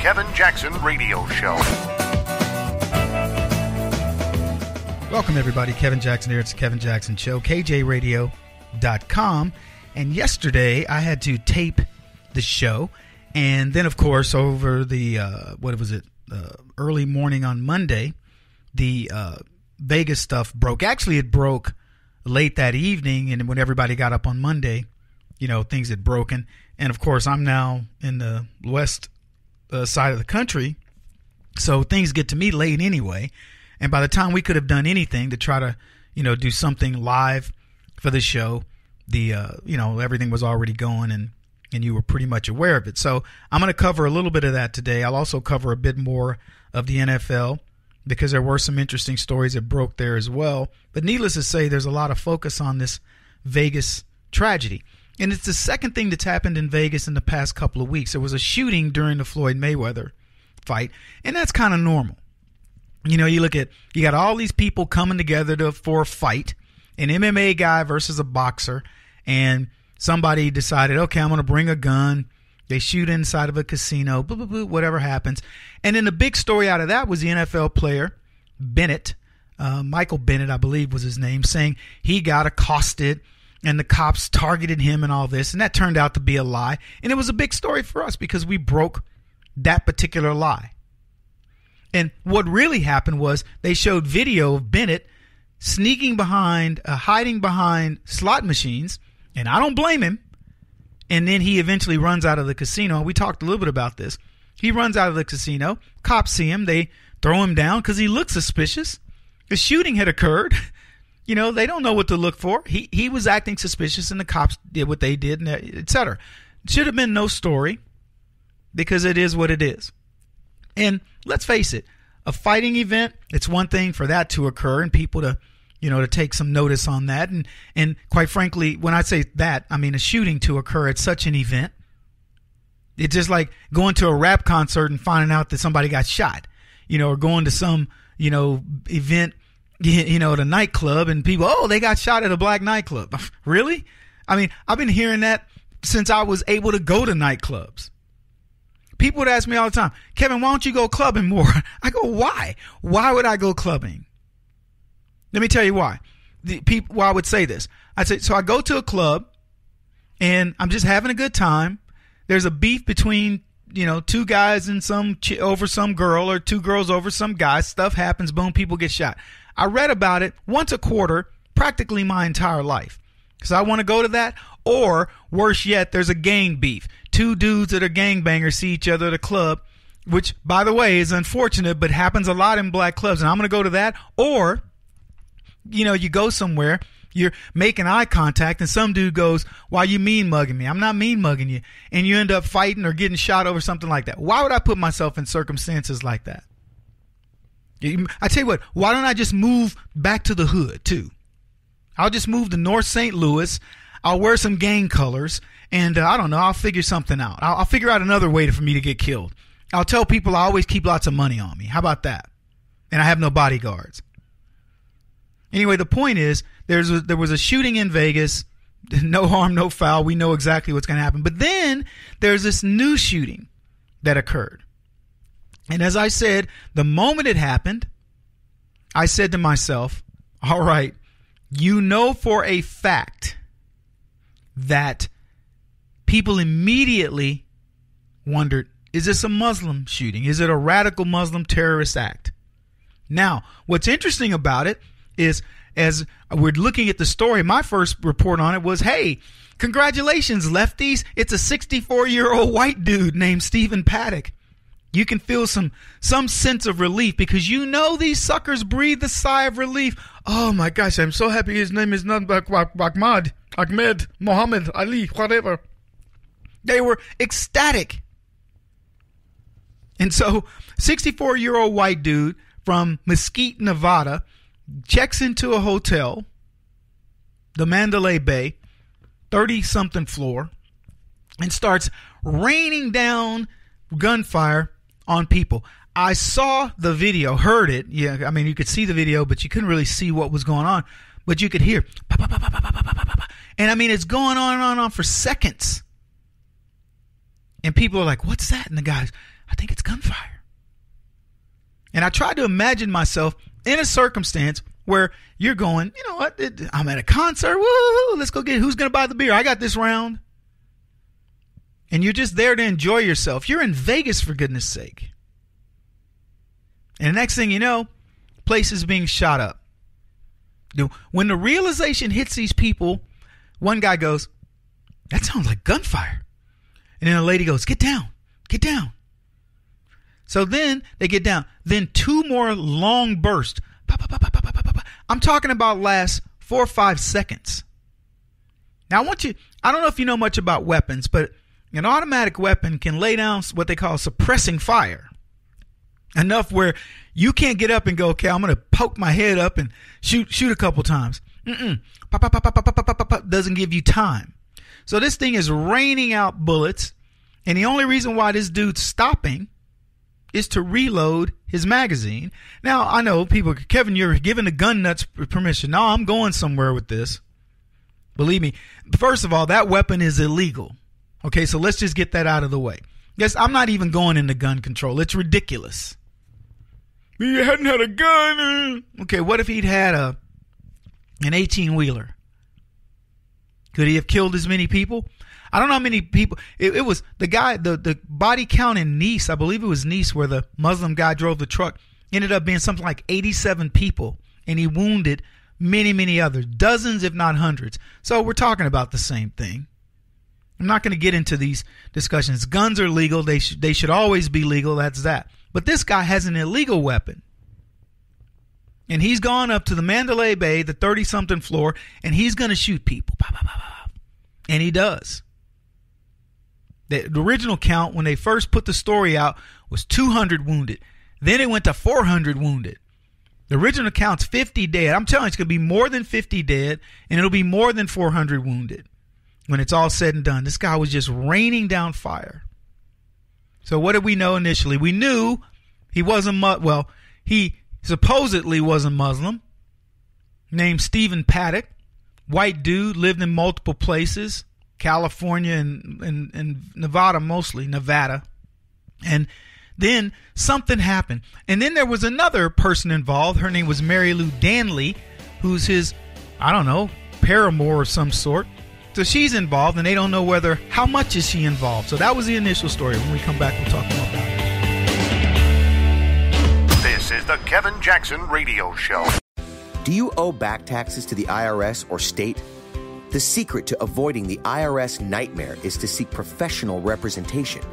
Kevin Jackson Radio Show. Welcome, everybody. Kevin Jackson here. It's the Kevin Jackson Show, KJRadio.com. And yesterday, I had to tape the show. And then, of course, over the, early morning on Monday, the Vegas stuff broke. Actually, it broke late that evening. And when everybody got up on Monday, things had broken. And, of course, I'm now in the west side of the country. So things get to me late anyway. And by the time we could have done anything to try to, do something live for the show, everything was already going and you were pretty much aware of it. So I'm going to cover a little bit of that today. I'll also cover a bit more of the NFL because there were some interesting stories that broke there as well. But needless to say, there's a lot of focus on this Vegas tragedy. And it's the second thing that's happened in Vegas in the past couple of weeks. There was a shooting during the Floyd Mayweather fight, and that's kind of normal. You got all these people coming together for a fight, an MMA guy versus a boxer, and somebody decided, okay, I'm going to bring a gun. They shoot inside of a casino, boo, boo, boo, whatever happens. And then the big story out of that was the NFL player, Bennett, Michael Bennett, I believe was his name, saying he got accosted and the cops targeted him and all this. And that turned out to be a lie. And it was a big story for us because we broke that particular lie. And what really happened was they showed video of Bennett hiding behind slot machines, and I don't blame him. And then he eventually runs out of the casino. We talked a little bit about this. He runs out of the casino. Cops see him. They throw him down because he looks suspicious. The shooting had occurred. They don't know what to look for. He was acting suspicious, and the cops did what they did, et cetera. Should have been no story because it is what it is. And let's face it, a fighting event, it's one thing for that to occur and people to take some notice on that. And quite frankly, when I say that, I mean a shooting to occur at such an event. It's just like going to a rap concert and finding out that somebody got shot, or going to some, event, at a nightclub and people, they got shot at a black nightclub. Really? I mean, I've been hearing that since I was able to go to nightclubs. People would ask me all the time, Kevin, why don't you go clubbing more? I go, why? Why would I go clubbing? Let me tell you why. I would say this. I'd say, so I go to a club and I'm just having a good time. There's a beef between, two guys and over some girl, or two girls over some guy. Stuff happens. Boom, people get shot. I read about it once a quarter, practically my entire life. So I want to go to that. Or worse yet, there's a gang beef. Two dudes that are gangbangers see each other at a club, which, by the way, is unfortunate, but happens a lot in black clubs. And I'm going to go to that. Or, you go somewhere, you're making eye contact, and some dude goes, why you mean mugging me? I'm not mean mugging you. And you end up fighting or getting shot over something like that. Why would I put myself in circumstances like that? I tell you what, why don't I just move back to the hood, too? I'll just move to North St. Louis. I'll wear some gang colors, and I don't know, I'll figure something out. I'll figure out another way for me to get killed. I'll tell people I always keep lots of money on me. How about that? And I have no bodyguards. Anyway, the point is, there was a shooting in Vegas. No harm, no foul. We know exactly what's going to happen. But then there's this new shooting that occurred. And as I said, the moment it happened, I said to myself, all right, for a fact that people immediately wondered, is this a Muslim shooting? Is it a radical Muslim terrorist act? Now, what's interesting about it is, as we're looking at the story, my first report on it was, hey, congratulations, lefties. It's a 64-year-old white dude named Stephen Paddock. You can feel some sense of relief because these suckers breathe a sigh of relief. Oh my gosh, I'm so happy his name is not Ahmed, Muhammad, Ali, whatever. They were ecstatic. And so 64-year-old white dude from Mesquite, Nevada, checks into a hotel, the Mandalay Bay, 30-something floor, and starts raining down gunfire on people. I saw the video, heard it. Yeah, I mean, you could see the video, but you couldn't really see what was going on. But you could hear, and I mean, it's going on and on for seconds. And people are like, what's that? And the guys, I think it's gunfire. And I tried to imagine myself in a circumstance where you're going, you know what, I'm at a concert, woo, let's go get, who's going to buy the beer? I got this round. And you're just there to enjoy yourself. You're in Vegas, for goodness sake. And the next thing you know, place is being shot up. When the realization hits these people, one guy goes, that sounds like gunfire. And then a lady goes, get down, get down. So then they get down. Then two more long bursts. I'm talking about last 4 or 5 seconds. Now I don't know if you know much about weapons, but an automatic weapon can lay down what they call suppressing fire. Enough where you can't get up and go, okay, I'm going to poke my head up and shoot a couple times. Pop, pop, pop, pop, pop, pop, pop, pop, doesn't give you time. So this thing is raining out bullets. And the only reason why this dude's stopping is to reload his magazine. Now, I know people, Kevin, you're giving the gun nuts permission. No, I'm going somewhere with this. Believe me. First of all, that weapon is illegal. Okay, so let's just get that out of the way. Yes, I'm not even going into gun control. It's ridiculous. He hadn't had a gun. Okay, what if he'd had an 18-wheeler? Could he have killed as many people? I don't know how many people. It was the guy, the body count in Nice, I believe it was Nice, where the Muslim guy drove the truck, ended up being something like 87 people, and he wounded many, many others, dozens if not hundreds. So we're talking about the same thing. I'm not going to get into these discussions. Guns are legal. They should always be legal. That's that. But this guy has an illegal weapon. And he's gone up to the Mandalay Bay, the 30-something floor, and he's going to shoot people. And he does. The original count, when they first put the story out, was 200 wounded. Then it went to 400 wounded. The original count's 50 dead. I'm telling you, it's going to be more than 50 dead, and it'll be more than 400 wounded when it's all said and done. This guy was just raining down fire. So what did we know initially? We knew he wasn't, he supposedly wasn't Muslim, named Stephen Paddock, white dude, lived in multiple places, California and Nevada, mostly Nevada. And then something happened. And then there was another person involved. Her name was Mary Lou Danley, who's his, I don't know, paramour of some sort. So she's involved, and they don't know how much is she involved. So that was the initial story. When we come back, we'll talk more about it. This is the Kevin Jackson Radio Show. Do you owe back taxes to the IRS or state? The secret to avoiding the IRS nightmare is to seek professional representation.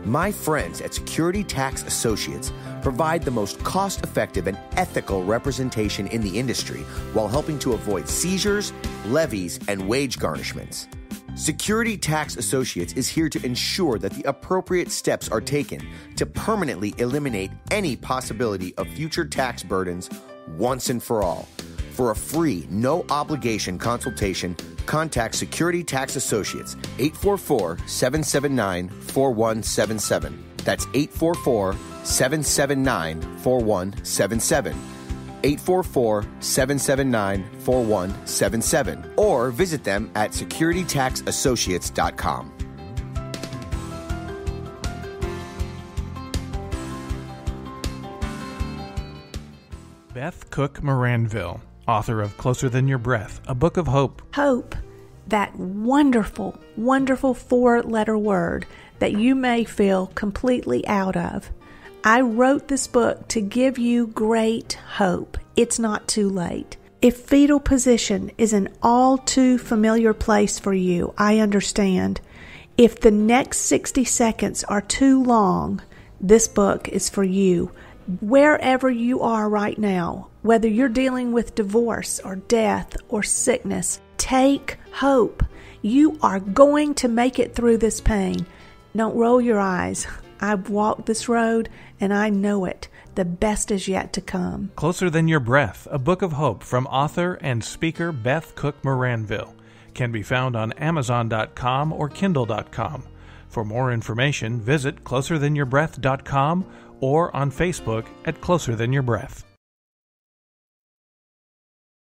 My friends at Security Tax Associates provide the most cost-effective and ethical representation in the industry while helping to avoid seizures, levies, and wage garnishments. Security Tax Associates is here to ensure that the appropriate steps are taken to permanently eliminate any possibility of future tax burdens once and for all. For a free, no-obligation consultation, contact Security Tax Associates, 844-779-4177. That's 844-779-4177. 844-779-4177. Or visit them at securitytaxassociates.com. Beth Cook Moranville, author of Closer Than Your Breath, a book of hope. Hope, that wonderful, wonderful 4-letter word that you may feel completely out of. I wrote this book to give you great hope. It's not too late. If fetal position is an all too familiar place for you, I understand. If the next 60 seconds are too long, this book is for you. Wherever you are right now, whether you're dealing with divorce or death or sickness, take hope. You are going to make it through this pain. Don't roll your eyes. I've walked this road and I know it. The best is yet to come. Closer Than Your Breath, a book of hope from author and speaker Beth Cook Moranville, can be found on Amazon.com or Kindle.com. For more information, visit closerthanyourBreath.com or on Facebook at Closer Than Your Breath.